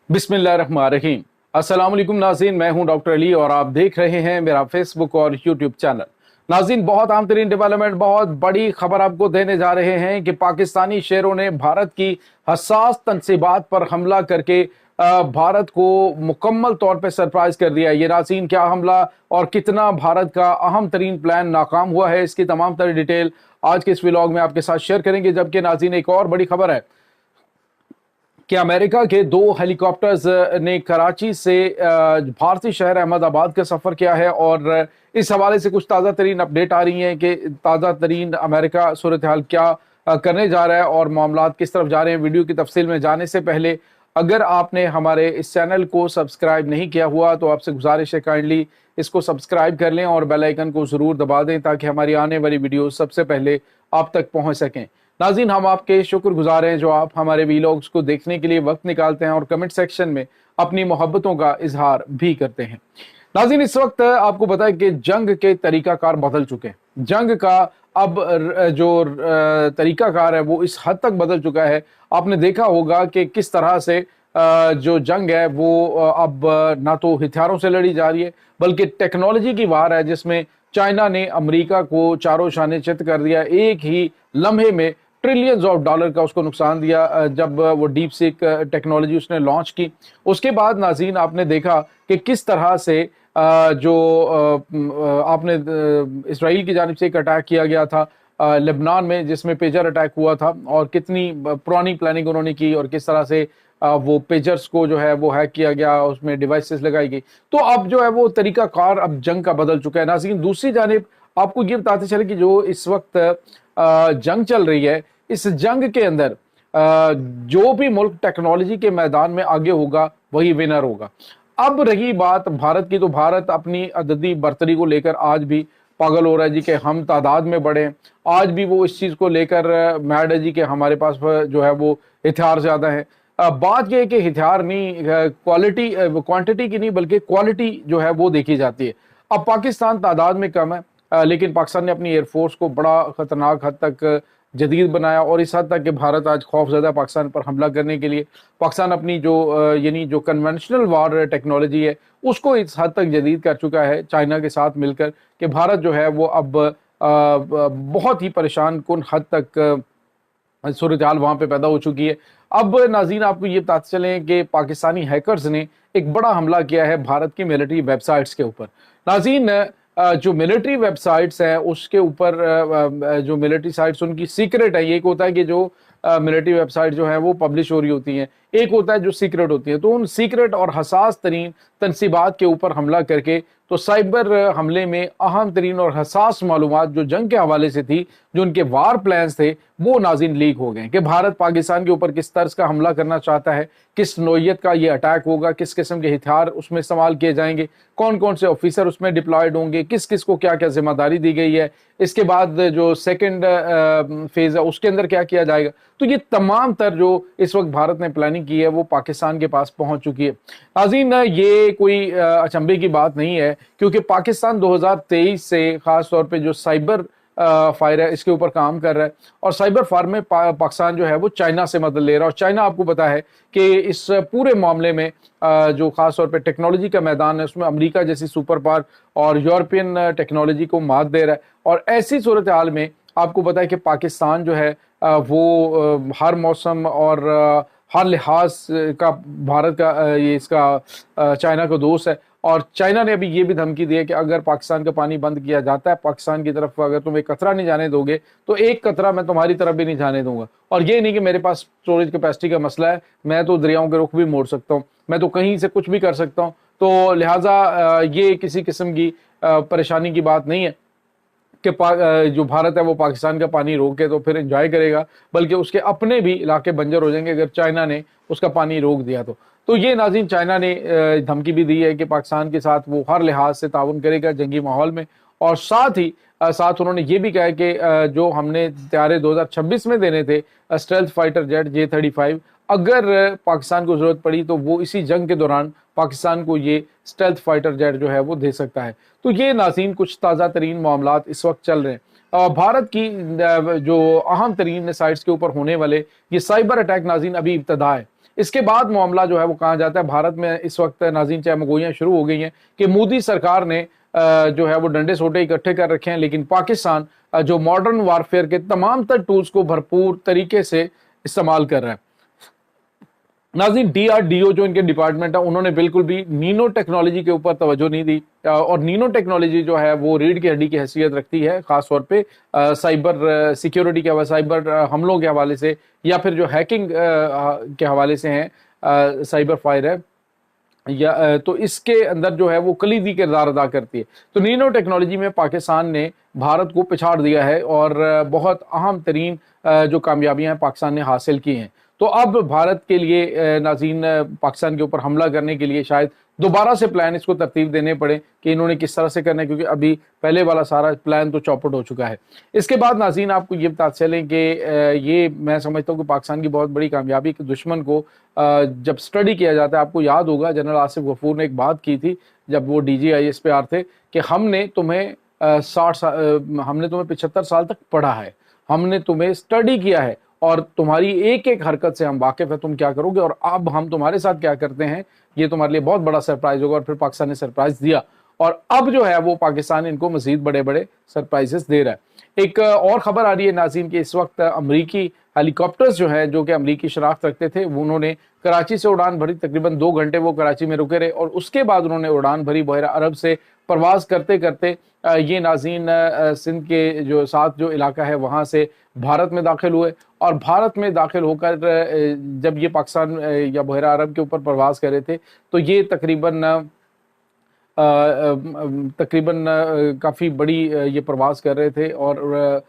बिस्मिल्लाहिर्रहमानिर्रहीम। अस्सलाम वालेकुम नाज़रीन, मैं हूं डॉक्टर अली और आप देख रहे हैं मेरा फेसबुक और यूट्यूब चैनल। नाज़रीन, बहुत अहम तरीन डेवलपमेंट, बहुत बड़ी खबर आपको देने जा रहे हैं कि पाकिस्तानी शेरों ने भारत की हसास तनसीबात पर हमला करके भारत को मुकम्मल तौर पर सरप्राइज कर दिया। ये नाज़रीन, क्या हमला और कितना भारत का अहम तरीन प्लान नाकाम हुआ है, इसकी तमाम तरह डिटेल आज के इस व्लॉग में आपके साथ शेयर करेंगे। जबकि नाज़रीन, एक और बड़ी खबर है कि अमेरिका के 2 हेलीकॉप्टर्स ने कराची से भारतीय शहर अहमदाबाद का सफ़र किया है और इस हवाले से कुछ ताज़ा तरीन अपडेट आ रही हैं कि ताज़ा तरीन अमेरिका सूरत हाल क्या करने जा रहा है और मामलात किस तरफ जा रहे हैं। वीडियो की तफसील में जाने से पहले अगर आपने हमारे इस चैनल को सब्सक्राइब नहीं किया हुआ तो आपसे गुजारिश है काइंडली इसको सब्सक्राइब कर लें और बेल आइकन को ज़रूर दबा दें ताकि हमारी आने वाली वीडियो सबसे पहले आप तक पहुँच सकें। नाज़रीन, हम आपके शुक्रगुजार हैं जो आप हमारे वीलॉग्स को देखने के लिए वक्त निकालते हैं और कमेंट सेक्शन में अपनी मोहब्बतों का इजहार भी करते हैं। नाज़रीन, इस वक्त आपको पता है कि जंग के तरीकाकार बदल चुके हैं। जंग का अब जो तरीकाकार है वो इस हद तक बदल चुका है। आपने देखा होगा कि किस तरह से जो जंग है वो अब ना तो हथियारों से लड़ी जा रही है बल्कि टेक्नोलॉजी की वार है, जिसमें चाइना ने अमेरिका को चारों शाने चित कर दिया। एक ही लम्हे में ट्रिलियंस ऑफ डॉलर का उसको नुकसान दिया जब वो डीप सीक टेक्नोलॉजी उसने लॉन्च की। उसके बाद नाज़रीन, आपने देखा कि किस तरह से जो आपने इसराइल की जानिब से एक अटैक किया गया था लेबनान में, जिसमें पेजर अटैक हुआ था और कितनी पुरानी प्लानिंग उन्होंने की और किस तरह से वो पेजर्स को जो है वो हैक किया गया, उसमें डिवाइसेस लगाई गई। तो अब जो है वो तरीका कार अब जंग का बदल चुका है। नाज़रीन, दूसरी जानिब आपको ये बताते चले कि जो इस वक्त जंग चल रही है, इस जंग के अंदर जो भी मुल्क टेक्नोलॉजी के मैदान में आगे होगा वही विनर होगा। अब रही बात भारत की, तो भारत अपनी अददी बर्तरी को लेकर आज भी पागल हो रहा है जी कि हम तादाद में बढ़े। आज भी वो इस चीज़ को लेकर मैड है जी कि हमारे पास जो है वो हथियार ज़्यादा है। बात यह है कि हथियार नहीं, क्वालिटी क्वांटिटी की नहीं बल्कि क्वालिटी जो है वो देखी जाती है। अब पाकिस्तान तादाद में कम है लेकिन पाकिस्तान ने अपनी एयरफोर्स को बड़ा ख़तरनाक हद तक जदीद बनाया और इस हद तक कि भारत आज खौफज़दा पाकिस्तान पर हमला करने के लिए पाकिस्तान अपनी जो यानी जो कन्वेंशनल वार टेक्नोलॉजी है उसको इस हद तक जदीद कर चुका है चाइना के साथ मिलकर कि भारत जो है वो अब बहुत ही परेशान कुन हद तक सूरत हाल वहाँ पे पैदा हो चुकी है। अब नाज़रीन, आपको ये बताते चलें कि पाकिस्तानी हैकर्स ने एक बड़ा हमला किया है भारत की मिलिट्री वेबसाइट्स के ऊपर। नाज़रीन, जो मिलिट्री वेबसाइट्स हैं उसके ऊपर जो मिलिट्री साइट्स उनकी सीक्रेट है। एक होता है कि जो मिलिट्री वेबसाइट जो है वो पब्लिश हो रही होती हैं, एक होता है जो सीक्रेट होती है। तो उन सीक्रेट और हसास तरीन तनसीबात के ऊपर हमला करके तो साइबर हमले में अहम तरीन और हसास मालूमात जो जंग के हवाले से थी, जो उनके वार प्लान्स थे, वो नाज़रीन लीक हो गए कि भारत पाकिस्तान के ऊपर किस तर्ज का हमला करना चाहता है, किस नौइयत का ये अटैक होगा, किस किस्म के हथियार उसमें इस्तेमाल किए जाएंगे, कौन कौन से ऑफिसर उसमें डिप्लॉयड होंगे, किस किस को क्या क्या जिम्मेदारी दी गई है, इसके बाद जो सेकेंड फेज है उसके अंदर क्या किया जाएगा। तो ये तमाम तर जो इस वक्त भारत ने प्लानिंग की है वो पाकिस्तान के पास पहुंच चुकी है। नाज़रीन, ये कोई अचंभे की बात नहीं है क्योंकि पाकिस्तान 2023 से ख़ास तौर पे जो साइबर फायर है इसके ऊपर काम कर रहा है और साइबर फायर में पाकिस्तान जो है वो चाइना से मदद ले रहा है। और चाइना आपको पता है कि इस पूरे मामले में जो ख़ास तौर पे टेक्नोलॉजी का मैदान है उसमें अमेरिका जैसी सुपर पावर और यूरोपियन टेक्नोलॉजी को मात दे रहा है। और ऐसी सूरत हाल में आपको पता है कि पाकिस्तान जो है वो हर मौसम और हर लिहाज का भारत का ये इसका चाइना का दोस्त है। और चाइना ने अभी ये भी धमकी दी है कि अगर पाकिस्तान का पानी बंद किया जाता है, पाकिस्तान की तरफ अगर तुम एक कतरा नहीं जाने दोगे तो एक कतरा मैं तुम्हारी तरफ भी नहीं जाने दूंगा। और ये नहीं कि मेरे पास स्टोरेज कैपेसिटी का मसला है, मैं तो दरियाओं के रुख भी मोड़ सकता हूँ, मैं तो कहीं से कुछ भी कर सकता हूँ। तो लिहाजा ये किसी किस्म की परेशानी की बात नहीं है कि जो भारत है वो पाकिस्तान का पानी रोके तो फिर एंजॉय करेगा, बल्कि उसके अपने भी इलाके बंजर हो जाएंगे अगर चाइना ने उसका पानी रोक दिया तो ये नाज़रीन, चाइना ने धमकी भी दी है कि पाकिस्तान के साथ वो हर लिहाज से ताउन करेगा जंगी माहौल में। और साथ ही साथ उन्होंने ये भी कहा कि जो हमने तैयारे 2026 में देने थे स्टेल्थ फाइटर जेट J-35, अगर पाकिस्तान को ज़रूरत पड़ी तो वो इसी जंग के दौरान पाकिस्तान को ये स्टेल्थ फाइटर जेट जो है वो दे सकता है। तो ये नाज़रीन कुछ ताज़ा तरीन मामलात इस वक्त चल रहे हैं। भारत की जो अहम तरीन साइट्स के ऊपर होने वाले ये साइबर अटैक नाज़रीन अभी इब्तदा है। इसके बाद मामला जो है वो कहा जाता है भारत में इस वक्त नाज़रीन चहमगोइयाँ शुरू हो गई हैं कि मोदी सरकार ने जो है वो डंडे सोटे इकट्ठे कर रखे हैं, लेकिन पाकिस्तान जो मॉडर्न वारफेयर के तमाम तर टूल्स को भरपूर तरीके से इस्तेमाल कर रहा है। नाज़रीन DRDO जो इनके डिपार्टमेंट है उन्होंने बिल्कुल भी नीनो टेक्नोलॉजी के ऊपर तवज्जो नहीं दी, और नीनो टेक्नोलॉजी जो है वो रीढ़ की हड्डी की हैसियत रखती है, खास तौर पे साइबर सिक्योरिटी के हवाले, साइबर हमलों के हवाले से, या फिर जो हैकिंग के हवाले से हैं, साइबर फायर है या तो इसके अंदर जो है वो कलीदी किरदार अदा करती है। तो नीनो टेक्नोलॉजी में पाकिस्तान ने भारत को पिछाड़ दिया है और बहुत अहम तरीन जो कामयाबियां हैं पाकिस्तान ने हासिल की हैं। तो अब भारत के लिए नाज़रीन पाकिस्तान के ऊपर हमला करने के लिए शायद दोबारा से प्लान इसको तरतीब देने पड़े कि इन्होंने किस तरह से करना है, क्योंकि अभी पहले वाला सारा प्लान तो चौपट हो चुका है। इसके बाद नाज़रीन आपको ये बताते चलें कि ये मैं समझता हूँ कि पाकिस्तान की बहुत बड़ी कामयाबी कि दुश्मन को जब स्टडी किया जाता है, आपको याद होगा जनरल आसिफ गफूर ने एक बात की थी जब वो DGISPR थे कि हमने तुम्हें 75 साल तक पढ़ा है, हमने तुम्हें स्टडी किया है और तुम्हारी एक एक हरकत से हम वाकिफ है, तुम क्या करोगे और अब हम तुम्हारे साथ क्या करते हैं, ये तुम्हारे लिए बहुत बड़ा सरप्राइज होगा। और फिर पाकिस्तान ने सरप्राइज दिया और अब जो है वो पाकिस्तान इनको मजीद बड़े बड़े सरप्राइजेस दे रहा है। एक और खबर आ रही है नाज़रीन कि इस वक्त अमरीकी हेलीकॉप्टर्स जो है जो कि अमरीकी शनाख्त रखते थे, वो उन्होंने कराची से उड़ान भरी, तकरीबन 2 घंटे वो कराची में रुके रहे और उसके बाद उन्होंने उड़ान भरी बहरा अरब से। परवाज करते करते ये नाज़रीन सिंध के जो साथ जो इलाका है वहाँ से भारत में दाखिल हुए और भारत में दाखिल होकर जब ये पाकिस्तान या बहरा अरब के ऊपर परवाज कर रहे थे तो ये तकरीबन काफ़ी बड़ी ये प्रवास कर रहे थे और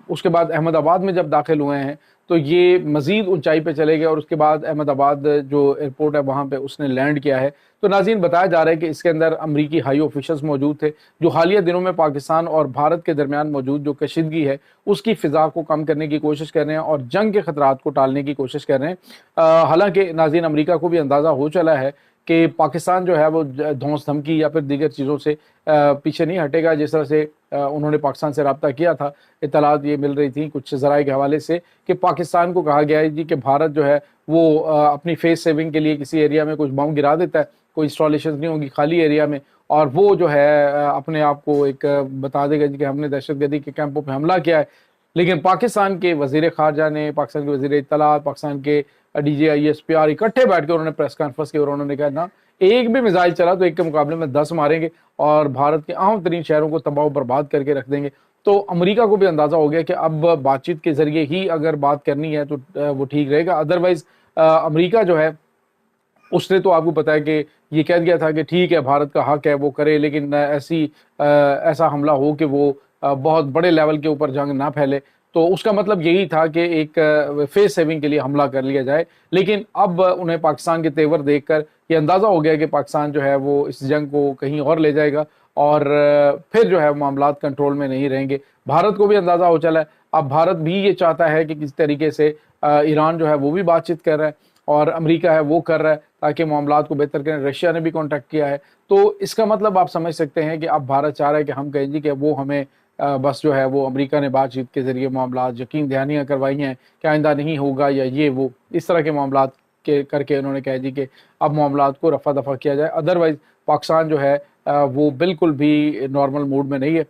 उसके बाद अहमदाबाद में जब दाखिल हुए हैं तो ये मज़ीद ऊंचाई पे चले गए और उसके बाद अहमदाबाद जो एयरपोर्ट है वहाँ पे उसने लैंड किया है। तो नाज़रीन बताया जा रहा है कि इसके अंदर अमरीकी हाई ऑफिशल्स मौजूद थे जो हालिया दिनों में पाकिस्तान और भारत के दरमियान मौजूद जो कशीदगी है उसकी फ़िज़ा को कम करने की कोशिश कर रहे हैं और जंग के ख़तरात को टालने की कोशिश कर रहे हैं। हालांकि नाज़रीन अमरीका को भी अंदाज़ा हो चला है कि पाकिस्तान जो है वो धौंस धमकी या फिर दीगर चीज़ों से पीछे नहीं हटेगा। जिस तरह से उन्होंने पाकिस्तान से रब्ता किया था, इत्तलात ये मिल रही थी कुछ ज़राए के हवाले से कि पाकिस्तान को कहा गया है जी कि भारत जो है वो अपनी फेस सेविंग के लिए किसी एरिया में कुछ बम गिरा देता है, कोई इंस्टॉलेशन नहीं होगी खाली एरिया में, और वो जो है अपने आप को एक बता देगा जी कि हमने दहशतगर्दी के कैंपों पर हमला किया है। लेकिन पाकिस्तान के वज़ीर ख़ारजा ने, पाकिस्तान के वज़ीर इत्तलात, पाकिस्तान के DGISPR इकट्ठे बैठ के उन्होंने प्रेस कॉन्फ्रेंस की और उन्होंने कहा ना एक भी मिसाइल चला तो एक के मुकाबले में 10 मारेंगे और भारत के अहम तरीन शहरों को तबाह बर्बाद करके रख देंगे। तो अमेरिका को भी अंदाज़ा हो गया कि अब बातचीत के ज़रिए ही अगर बात करनी है तो वो ठीक रहेगा, अदरवाइज़ अमेरिका जो है उसने तो आपको पता है कि ये कह दिया था कि ठीक है भारत का हक है वो करे, लेकिन ऐसा हमला हो कि वो बहुत बड़े लेवल के ऊपर जंग ना फैले। तो उसका मतलब यही था कि एक फेस सेविंग के लिए हमला कर लिया जाए। लेकिन अब उन्हें पाकिस्तान के तेवर देखकर ये अंदाज़ा हो गया कि पाकिस्तान जो है वो इस जंग को कहीं और ले जाएगा और फिर जो है मामलात कंट्रोल में नहीं रहेंगे। भारत को भी अंदाज़ा हो चला है, अब भारत भी ये चाहता है कि किस तरीके से ईरान जो है वो भी बातचीत कर रहा है और अमेरिका है वो कर रहा है ताकि मामलात को बेहतर करें। रशिया ने भी कॉन्टैक्ट किया है। तो इसका मतलब आप समझ सकते हैं कि अब भारत चाह रहा है कि हम कहें जी कि वो हमें बस जो है वो अमेरिका ने बातचीत के ज़रिए मामलात यकीन दहानियाँ करवाई हैं कि आइंदा नहीं होगा या ये वो इस तरह के मामलात के करके उन्होंने कहा जी कि अब मामलात को रफ़ा दफ़ा किया जाए। अदरवाइज़ पाकिस्तान जो है वो बिल्कुल भी नॉर्मल मूड में नहीं है।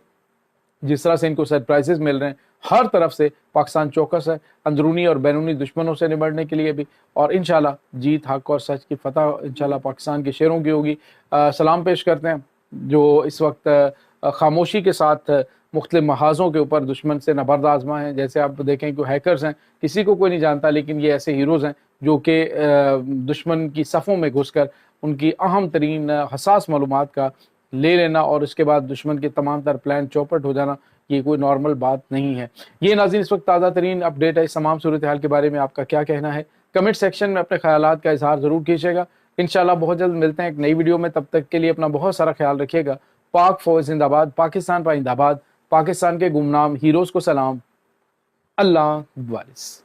जिस तरह से इनको सरप्राइजेस मिल रहे हैं हर तरफ से, पाकिस्तान चौकस है अंदरूनी और बैरूनी दुश्मनों से निपटने के लिए भी, और इंशाल्लाह जीत हक और सच की फतह इंशाल्लाह पाकिस्तान के शेरों की होगी। सलाम पेश करते हैं जो इस वक्त खामोशी के साथ मुख्तलिफ महाज़ों के ऊपर दुश्मन से नबर्द आज़मा हैं। जैसे आप देखें कि हैकर्स हैं, किसी को कोई नहीं जानता, लेकिन ये ऐसे हीरोज़ हैं जो कि दुश्मन की सफ़ों में घुसकर उनकी अहम तरीन हसास मालूमात का ले लेना और उसके बाद दुश्मन के तमाम तर प्लान चौपट हो जाना, ये कोई नॉर्मल बात नहीं है। ये नाज़रीन इस वक्त ताज़ा तरीन अपडेट है। इस तमाम सूरत हाल के बारे में आपका क्या कहना है, कमेंट सेक्शन में अपने ख्यालात का इजहार ज़रूर कीजिएगा। इंशाल्लाह बहुत जल्द मिलते हैं एक नई वीडियो में, तब तक के लिए अपना बहुत सारा ख्याल रखिएगा। पाक फौज जिंदाबाद, पाकिस्तान पाइंदाबाद, पाकिस्तान के गुमनाम हीरोज़ को सलाम, अल्लाह वारिस।